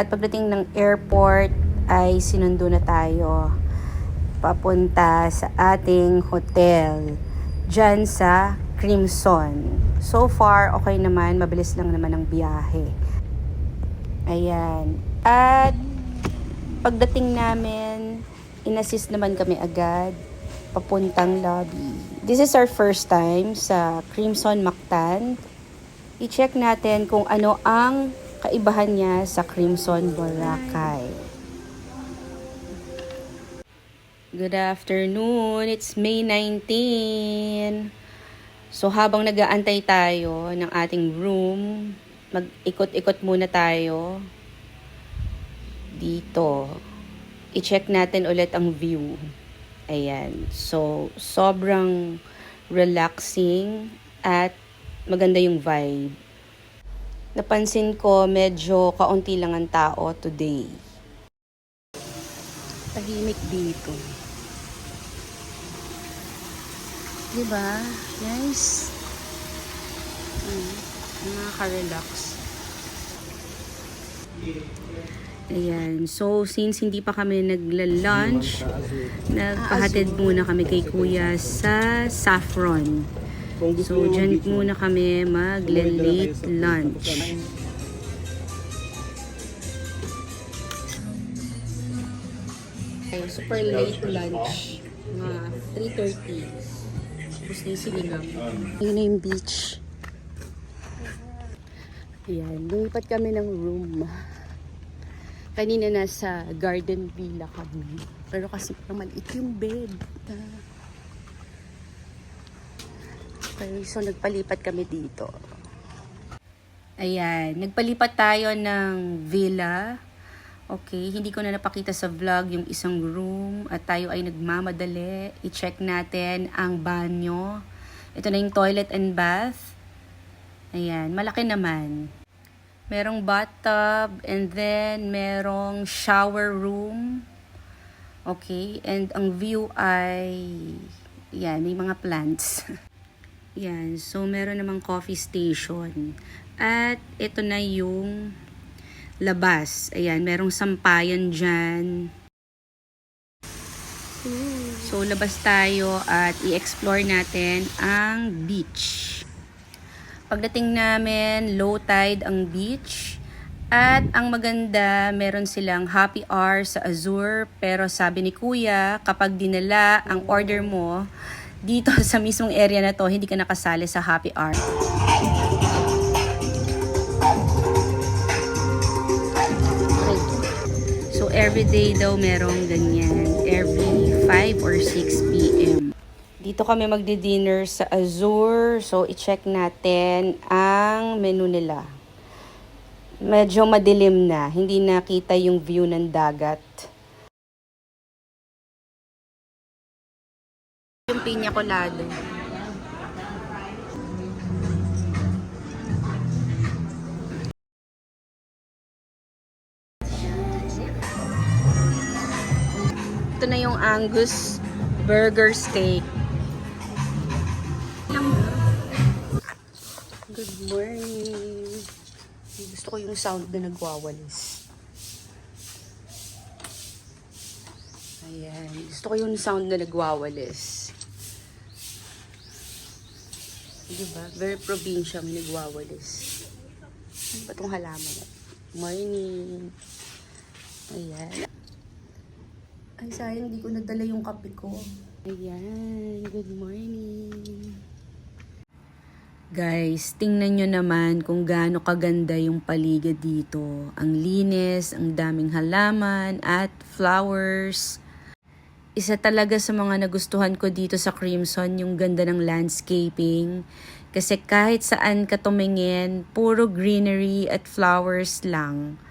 At pagdating ng airport ay sinundo na tayo papunta sa ating hotel dyan sa Crimson. So far, okay naman. Mabilis lang naman ang biyahe. Ayan. At pagdating namin, inassist naman kami agad papuntang lobby. This is our first time sa Crimson Mactan. I-check natin kung ano ang kaibahan niya sa Crimson Boracay. Good afternoon. It's May 19. So habang nag-aantay tayo ng ating room, mag-ikot-ikot muna tayo dito. I-check natin ulit ang view. Ayan. So sobrang relaxing at maganda yung vibe. Napansin ko medyo kaunti lang ang tao today. Tahimik dito. Diba? Nice. Nakaka-relax. Ayan. So, since hindi pa kami nagla-lunch, nagpahatid muna kami kay Kuya sa Saffron. So, dyan muna kami magla-late lunch. Okay, super late lunch. Mga 3:30. Tapos na yung sinigang. Yun na yung beach. Ayan, lumipat kami ng room. Kanina nasa garden villa kami. Pero kasi maliit yung bed. Okay, so nagpalipat kami dito. Ayan, nagpalipat tayo ng villa. Okay, hindi ko na napakita sa vlog yung isang room at tayo ay nagmamadali. I-check natin ang banyo. Ito na yung toilet and bath. Ayan, malaki naman. Merong bathtub and then merong shower room. Okay, and ang view ay, yan, may mga plants. Yan, so meron namang coffee station. At ito na yung labas. Ayan, merong sampayan dyan. So, labas tayo at i-explore natin ang beach. Pagdating namin, low tide ang beach. At ang maganda, meron silang happy hour sa Azure. Pero sabi ni Kuya, kapag dinala ang order mo, dito sa mismong area na to, hindi ka nakasali sa happy hour. So, everyday daw merong ganyan. Every 5 or 6 p.m. Dito kami magdi-dinner sa Azure. So, i-check natin ang menu nila. Medyo madilim na. Hindi nakita yung view ng dagat. Yung piña colada. Ito na yung Angus burger steak. Good morning. Gusto ko yung sound na nagwawalis. Ayan. Gusto ko yung sound na nagwawalis. Diba? Very probinsya, may nagwawalis. Ano ba itong halaman? Morning. Ayan. Ay, sayang, hindi ko nadala yung kape ko. Ayan, good morning. Guys, tingnan nyo naman kung gaano kaganda yung paligid dito. Ang linis, ang daming halaman at flowers. Isa talaga sa mga nagustuhan ko dito sa Crimson, yung ganda ng landscaping. Kasi kahit saan ka tumingin, puro greenery at flowers lang.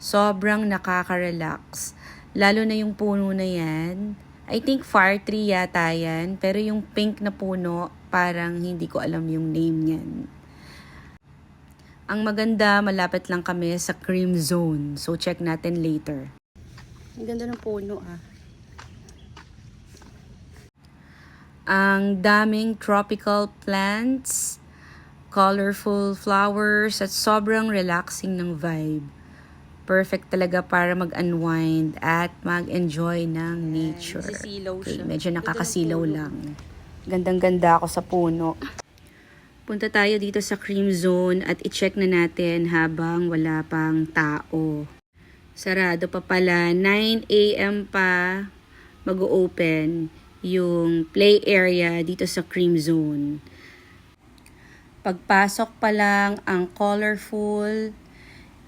Sobrang nakaka-relax. Lalo na yung puno na yan. I think fire tree yata yan. Pero yung pink na puno, parang hindi ko alam yung name niyan. Ang maganda, malapit lang kami sa Cream Zone. So, check natin later. Ang ganda ng puno ah. Ang daming tropical plants, colorful flowers, at sobrang relaxing ng vibe. perfect talaga para mag-unwind at mag-enjoy ng nature. Okay, medyo nakakasilaw lang. Gandang-ganda ako sa puno. Punta tayo dito sa cream zone at i-check na natin habang wala pang tao. Sarado pa pala, 9 a.m. pa mag-open yung play area dito sa cream zone. Pagpasok pa lang ang colorful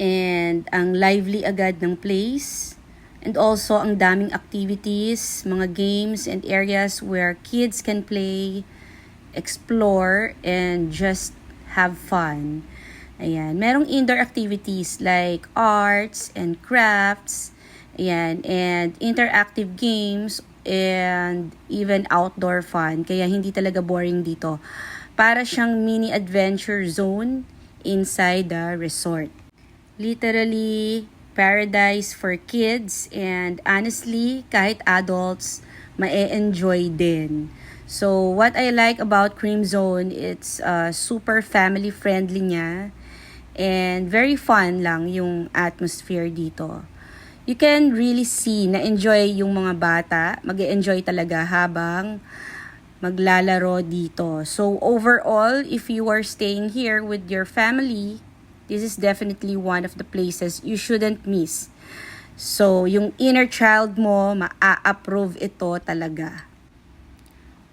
and ang lively agad ng place. And also ang daming activities, mga games and areas where kids can play, explore, and just have fun. Ayan. Merong indoor activities like arts and crafts. Ayan. And interactive games and even outdoor fun. Kaya hindi talaga boring dito. Para siyang mini adventure zone inside the resort. Literally paradise for kids, and honestly, kahit adults, ma-enjoy din. So, what I like about Cream Zone, it's super family-friendly niya, and very fun lang yung atmosphere dito. You can really see na enjoy yung mga bata, mag-enjoy talaga habang maglalaro dito. So, overall, if you are staying here with your family, this is definitely one of the places you shouldn't miss. So, yung inner child mo, ma-approve ito talaga.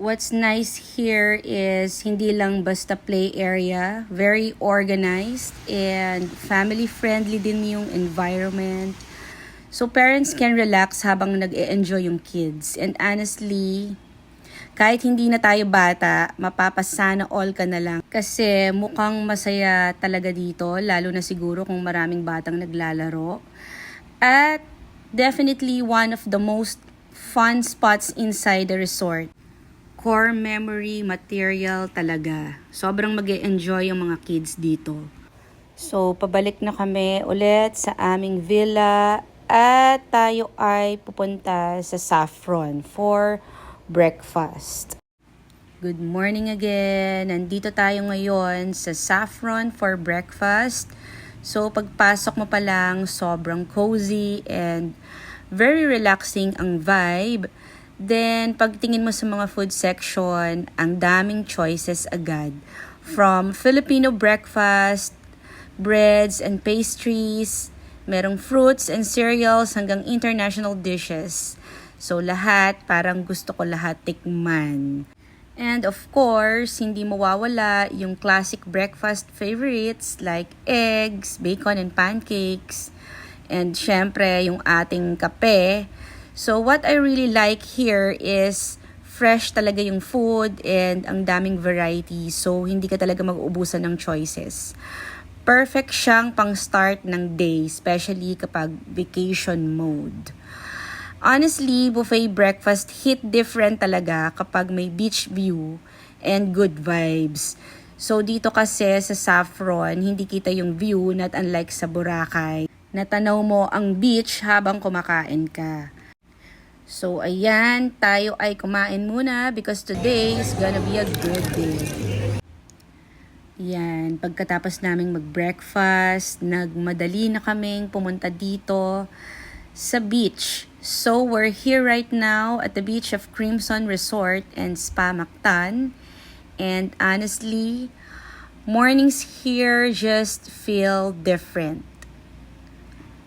What's nice here is hindi lang basta play area, very organized and family-friendly din yung environment. So, parents can relax habang nag-e-enjoy yung kids. And honestly, kahit hindi na tayo bata, mapapasana all ka na lang. Kasi mukhang masaya talaga dito, lalo na siguro kung maraming batang naglalaro. At definitely one of the most fun spots inside the resort. Core memory material talaga. Sobrang mag-e-enjoy yung mga kids dito. So, pabalik na kami ulit sa aming villa at tayo ay pupunta sa Saffron for breakfast. Good morning again. Nandito tayo ngayon sa Saffron for breakfast. So, pagpasok mo pa lang, sobrang cozy and very relaxing ang vibe. Then, pagtingin mo sa mga food section, ang daming choices agad. From Filipino breakfast, breads and pastries, merong fruits and cereals hanggang international dishes. So, lahat, parang gusto ko lahat tikman. And of course, hindi mawawala yung classic breakfast favorites like eggs, bacon and pancakes, and syempre yung ating kape. So, what I really like here is fresh talaga yung food and ang daming variety. So, hindi ka talaga mag-uubusan ng choices. Perfect siyang pang-start ng day, especially kapag vacation mode. Honestly, buffet breakfast hit different talaga kapag may beach view and good vibes. So, dito kasi sa Saffron, hindi kita yung view, not unlike sa Boracay. Natanaw mo ang beach habang kumakain ka. So, ayan, tayo ay kumain muna because today is gonna be a good day. Yan, pagkatapos naming mag-breakfast, nagmadali na kaming pumunta dito sa beach. So, we're here right now at the beach of Crimson Resort and Spa Mactan. And honestly, mornings here just feel different.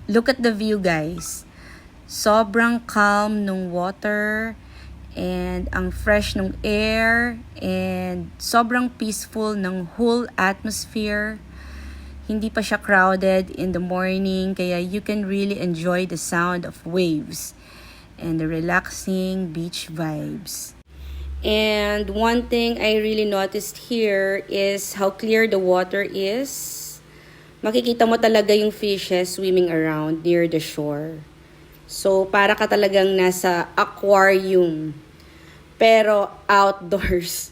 Look at the view, guys. Sobrang calm nung water and ang fresh nung air and sobrang peaceful ng whole atmosphere. Hindi pa siya crowded in the morning kaya you can really enjoy the sound of waves and the relaxing beach vibes. And one thing I really noticed here is how clear the water is. Makikita mo talaga yung fishes swimming around near the shore. So, para ka talagang nasa aquarium. Pero outdoors.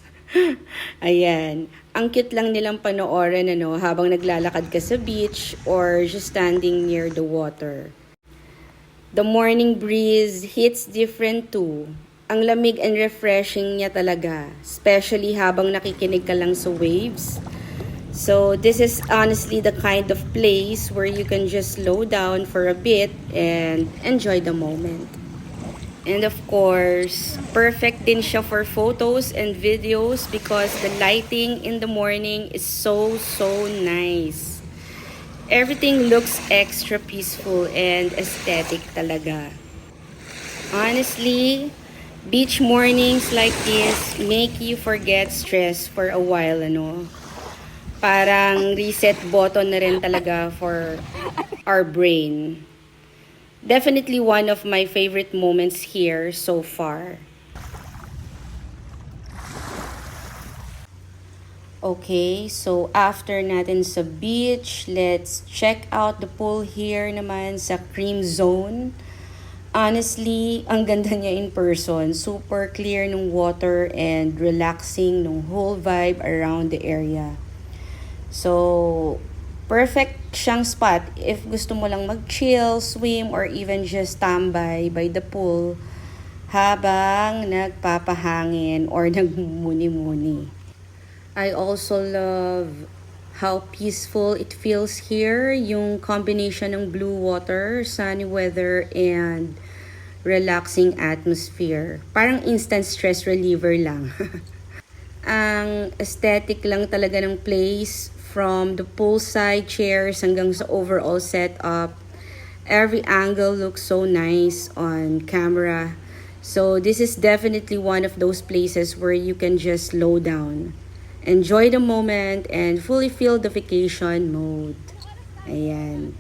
Ayan. Ang cute lang nilang panoorin habang naglalakad ka sa beach or just standing near the water. The morning breeze hits different too. Ang lamig and refreshing niya talaga. Especially habang nakikinig ka lang sa waves. So this is honestly the kind of place where you can just slow down for a bit and enjoy the moment. And of course, perfect din siya for photos and videos because the lighting in the morning is so nice. Everything looks extra peaceful and aesthetic talaga. Honestly, beach mornings like this make you forget stress for a while, ano. Parang reset button na rin talaga for our brain. Definitely one of my favorite moments here so far. Okay, so after natin sa beach, let's check out the pool here naman sa Cream Zone. Honestly, ang ganda niya in person. Super clear ng water and relaxing ng whole vibe around the area. So, perfect siyang spot if gusto mo lang mag-chill, swim, or even just tambay by the pool habang nagpapahangin or nagmumuni-muni. I also love how peaceful it feels here, yung combination ng blue water, sunny weather, and relaxing atmosphere. Parang instant stress reliever lang. Ang aesthetic lang talaga ng place, from the poolside chairs hanggang sa overall setup. Every angle looks so nice on camera. So this is definitely one of those places where you can just slow down, enjoy the moment, and fully feel the vacation mode. Ayan.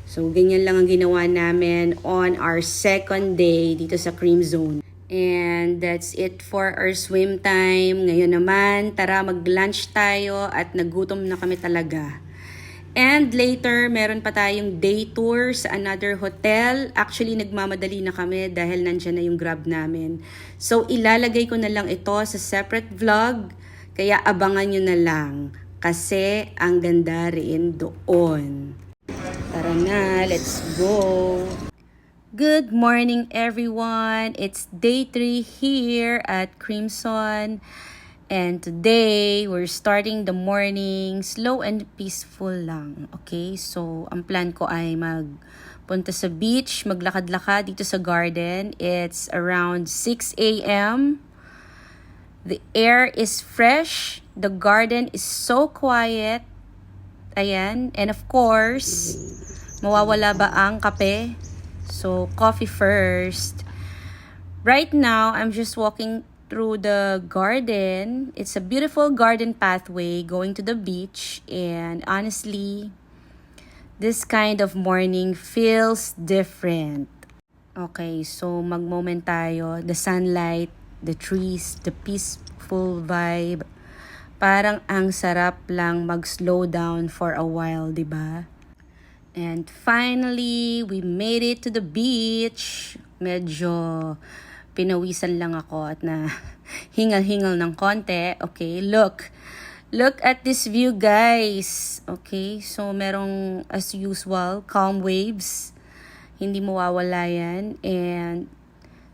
So, ganyan lang ang ginawa namin on our second day dito sa Cream Zone. And that's it for our swim time. Ngayon naman, tara mag-lunch tayo at nagutom na kami talaga. And later, meron pa tayong day tour sa another hotel. Actually, nagmamadali na kami dahil nandyan na yung Grab namin. So, ilalagay ko na lang ito sa separate vlog. Kaya abangan nyo na lang. Kasi ang ganda rin doon. Tara na, let's go! Good morning everyone! It's day 3 here at Crimson. And today, we're starting the morning slow and peaceful lang. Okay, so ang plan ko ay magpunta sa beach, maglakad-lakad dito sa garden. It's around 6 a.m. The air is fresh. The garden is so quiet. Ayan. And of course, mawawala ba ang kape? So, coffee first. Right now, I'm just walking through the garden. It's a beautiful garden pathway going to the beach. And honestly, this kind of morning feels different. Okay, so mag-moment tayo. The sunlight, the trees, the peaceful vibe. Parang ang sarap lang mag-slow down for a while, di ba? And finally, we made it to the beach. Medyo pinawisan lang ako at na hingal-hingal ng konti. Okay, look. Look at this view, guys. Okay, so merong as usual, calm waves. Hindi mawawala yan. And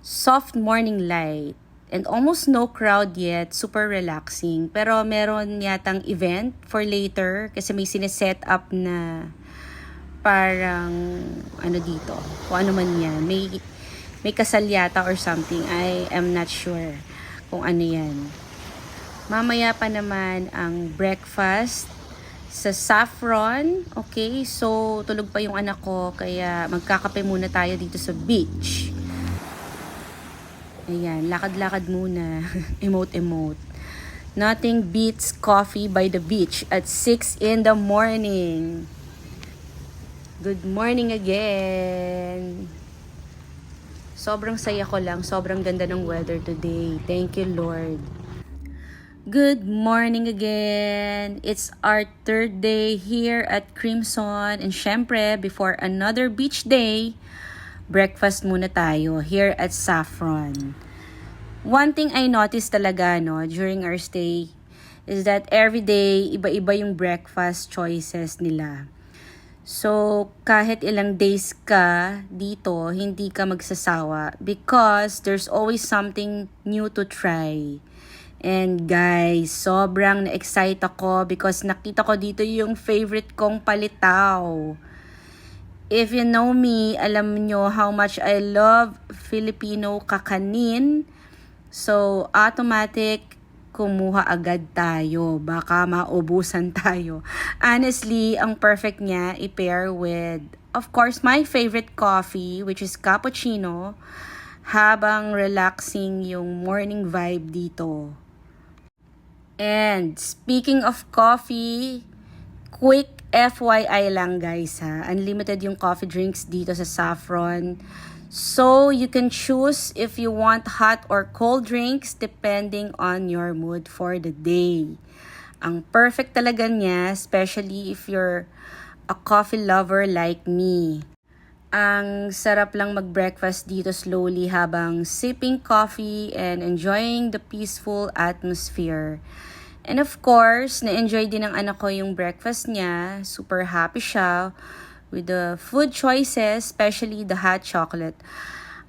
soft morning light. And almost no crowd yet. Super relaxing. Pero meron yatang event for later kasi may sineset up na parang ano dito, kung ano man yan, may kasal yata or something. I am not sure kung ano yan. Mamaya pa naman ang breakfast sa Saffron. Okay, so tulog pa yung anak ko kaya magkakape muna tayo dito sa beach. Ayan, lakad-lakad muna. Emote. Nothing beats coffee by the beach at 6 in the morning. Good morning again! Sobrang saya ko lang. Sobrang ganda ng weather today. Thank you, Lord. Good morning again! It's our third day here at Crimson. And syempre, before another beach day, breakfast muna tayo here at Saffron. One thing I noticed talaga during our stay is that every day, iba-iba yung breakfast choices nila. So, kahit ilang days ka dito, hindi ka magsasawa because there's always something new to try. And guys, sobrang na-excite ako because nakita ko dito yung favorite kong palitaw. If you know me, alam nyo how much I love Filipino kakanin. So, automatic, kumuha agad tayo. Baka maubusan tayo. Honestly, ang perfect niya i-pair with, of course, my favorite coffee, which is cappuccino, habang relaxing yung morning vibe dito. And speaking of coffee, quick FYI lang guys ha. Unlimited yung coffee drinks dito sa Saffron. So you can choose if you want hot or cold drinks depending on your mood for the day. Ang perfect talaga niya, especially if you're a coffee lover like me. Ang sarap lang mag-breakfast dito slowly habang sipping coffee and enjoying the peaceful atmosphere. And of course, na-enjoy din ng anak ko yung breakfast niya. Super happy siya with the food choices, especially the hot chocolate.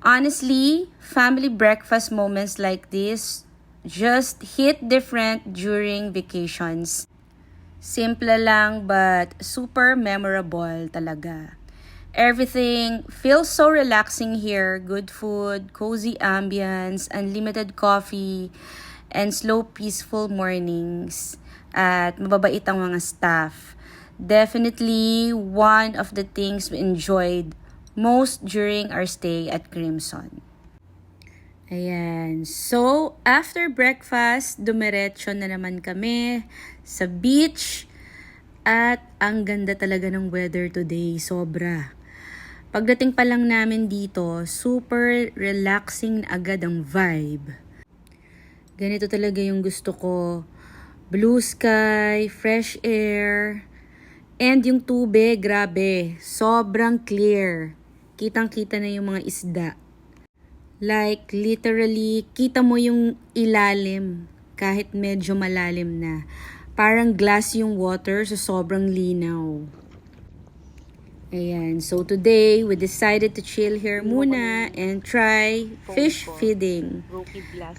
Honestly, family breakfast moments like this just hit different during vacations. Simple lang but super memorable talaga. Everything feels so relaxing here. Good food, cozy ambience, unlimited coffee, and slow peaceful mornings. At mababait ang mga staff. Definitely one of the things we enjoyed most during our stay at Crimson. Ayan. So, after breakfast, dumiretso na naman kami sa beach. At ang ganda talaga ng weather today. Sobra. Pagdating pa lang namin dito, super relaxing na agad ang vibe. Ganito talaga yung gusto ko. Blue sky, fresh air, and yung tubig, grabe, sobrang clear. Kitang-kita na yung mga isda. Like, literally, kita mo yung ilalim kahit medyo malalim na. Parang glass yung water, so sobrang linaw. Ayan, so today, we decided to chill here muna and try fish feeding.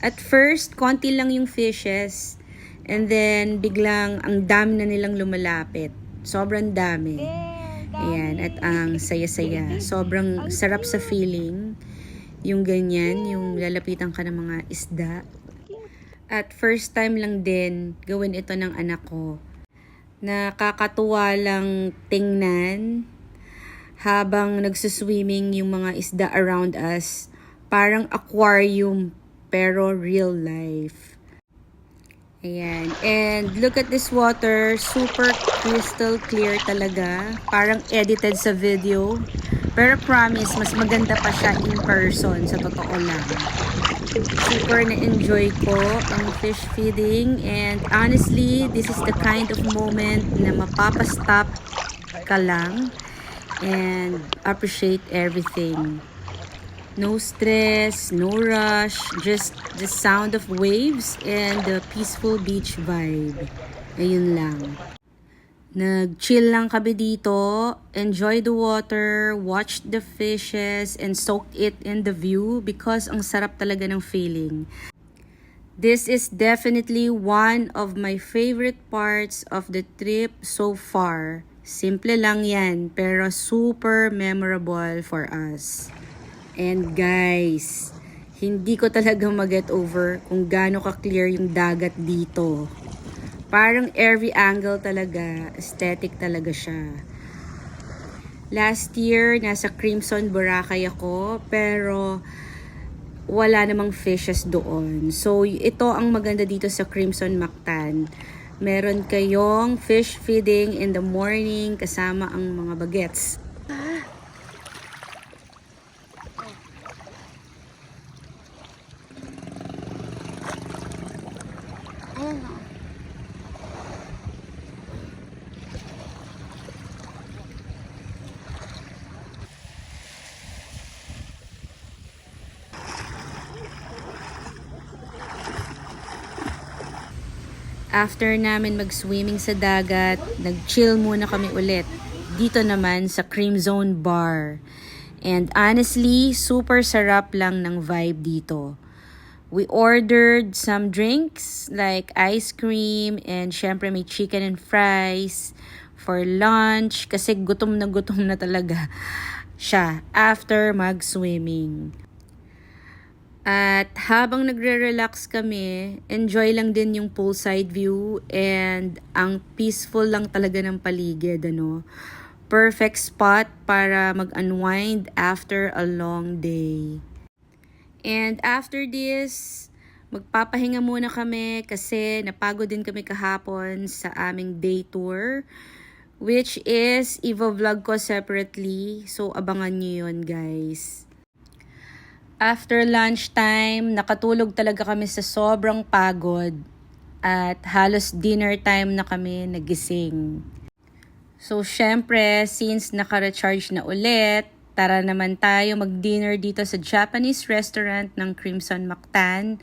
At first, konti lang yung fishes. And then, biglang, ang dami na nilang lumalapit. Sobrang dami. Ayan, at ang saya-saya. Sobrang sarap sa feeling. Yung ganyan, yung lalapitan ka ng mga isda. At first time lang din, gawin ito ng anak ko. Nakakatuwa lang tingnan. Habang nagsuswimming yung mga isda around us, parang aquarium, pero real life. Ayan. And look at this water, super crystal clear talaga. Parang edited sa video. Pero promise, mas maganda pa siya in person, sa totoo lang. Super na-enjoy ko ang fish feeding. And honestly, this is the kind of moment na mapapastop ka lang and appreciate everything. No stress, no rush, just the sound of waves and the peaceful beach vibe. Ayun lang. Nag-chill lang kami dito, enjoy the water, watch the fishes, and soak it in the view because ang sarap talaga ng feeling. This is definitely one of my favorite parts of the trip so far. Simple lang yan, pero super memorable for us. And guys, hindi ko talaga mag-get over kung gaano ka-clear yung dagat dito. Parang every angle talaga, aesthetic talaga siya. Last year, nasa Crimson Boracay ako, pero wala namang fishes doon. So, ito ang maganda dito sa Crimson Mactan. Meron kayong fish feeding in the morning kasama ang mga bagets. Ayan o. After namin mag-swimming sa dagat, nag-chill muna kami ulit. Dito naman sa Cream Zone Bar. And honestly, super sarap lang ng vibe dito. We ordered some drinks like ice cream and syempre may chicken and fries for lunch kasi gutom na talaga siya after mag-swimming. At habang nagre-relax kami, enjoy lang din yung poolside view and ang peaceful lang talaga ng paligid, ano. Perfect spot para mag-unwind after a long day. And after this, magpapahinga muna kami kasi napagod din kami kahapon sa aming day tour, which is i-vlog ko separately. So, abangan nyo yun, guys. After lunchtime, nakatulog talaga kami sa sobrang pagod at halos dinner time na kami nagising. So, syempre, since naka-recharge na ulit, tara naman tayo mag-dinner dito sa Japanese restaurant ng Crimson Mactan,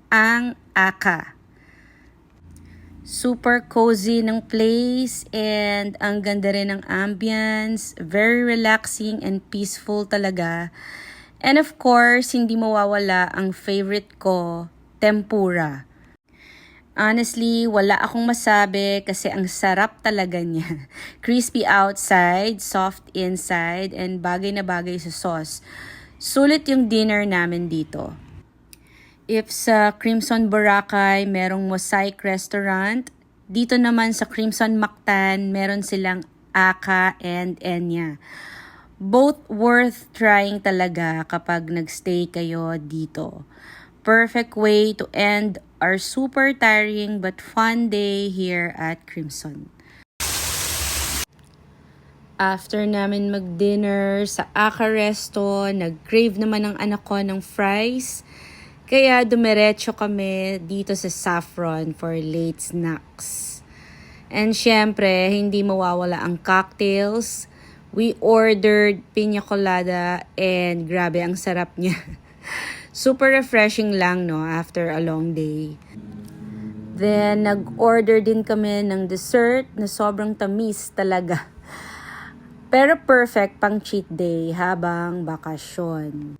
ang Aka. Super cozy ng place and ang ganda rin ng ambience, very relaxing and peaceful talaga. And of course, hindi mawawala ang favorite ko, tempura. Honestly, wala akong masabi kasi ang sarap talaga niya. Crispy outside, soft inside, and bagay na bagay sa sauce. Sulit yung dinner namin dito. If sa Crimson Boracay, merong Mosaic Restaurant, dito naman sa Crimson Mactan, meron silang Aka and Enya. Both worth trying talaga kapag nagstay kayo dito. Perfect way to end our super tiring but fun day here at Crimson. After namin mag-dinner sa Aka Resto, nag-crave naman ang anak ko ng fries. Kaya dumiretso kami dito sa Saffron for late snacks. And syempre, hindi mawawala ang cocktails. We ordered piña colada and grabe ang sarap niya. Super refreshing lang, no, after a long day. Then, nag-order din kami ng dessert na sobrang tamis talaga. Pero perfect pang cheat day habang bakasyon.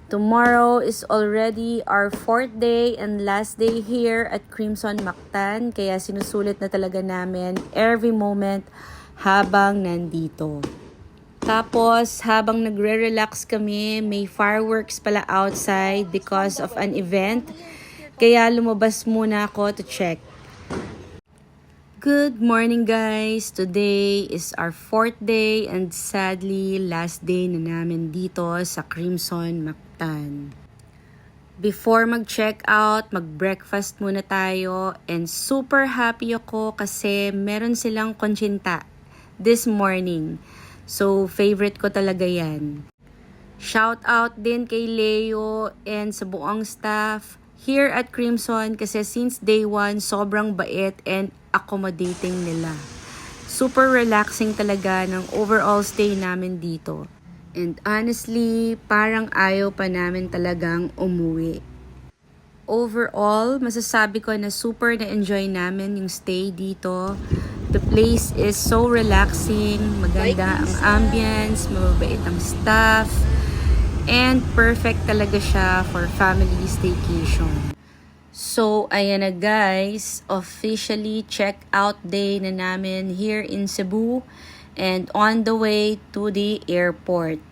Tomorrow is already our 4th day and last day here at Crimson Mactan. Kaya sinusulit na talaga namin every moment habang nandito. Tapos, habang nagre-relax kami, may fireworks pala outside because of an event. Kaya lumabas muna ako to check. Good morning, guys! Today is our 4th day and sadly, last day na namin dito sa Crimson Mactan. Before mag-check out, mag-breakfast muna tayo and super happy ako kasi meron silang kontsinta this morning. So, favorite ko talaga yan. Shout out din kay Leo and sa buong staff here at Crimson kasi since day 1, sobrang bait and accommodating nila. Super relaxing talaga ng overall stay namin dito. And honestly, parang ayaw pa namin talagang umuwi. Overall, masasabi ko na super na-enjoy namin yung stay dito. The place is so relaxing, maganda ang ambience, mababait ang staff, and perfect talaga siya for family staycation. So, ayan na guys, officially check out day na namin here in Cebu and on the way to the airport.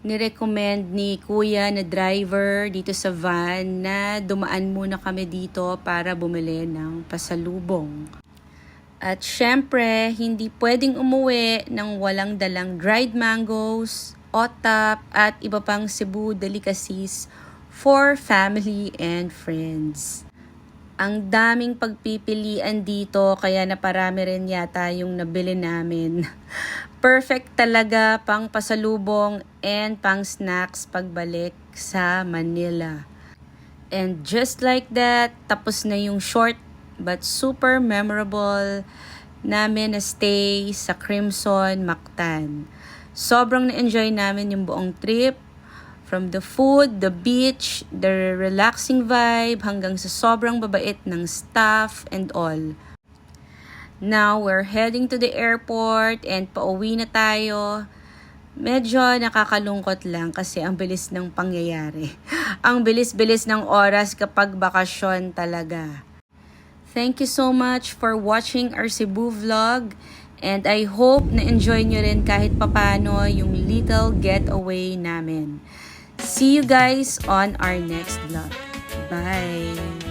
Nirecommend ni kuya na driver dito sa van na dumaan muna kami dito para bumili ng pasalubong. At syempre, hindi pwedeng umuwi ng walang dalang dried mangoes, otap, at iba pang Cebu delicacies for family and friends. Ang daming pagpipilian dito kaya naparami rin yata yung nabili namin. Perfect talaga pang pasalubong and pang snacks pagbalik sa Manila. And just like that, tapos na yung short but super memorable namin na stay sa Crimson Mactan. Sobrang na-enjoy namin yung buong trip. From the food, the beach, the relaxing vibe, hanggang sa sobrang babait ng staff and all. Now, we're heading to the airport and pauwi na tayo. Medyo nakakalungkot lang kasi ang bilis ng pangyayari. Ang bilis-bilis ng oras kapag bakasyon talaga. Thank you so much for watching our Cebu vlog. And I hope na-enjoy nyo rin kahit papano yung little getaway namin. See you guys on our next vlog. Bye!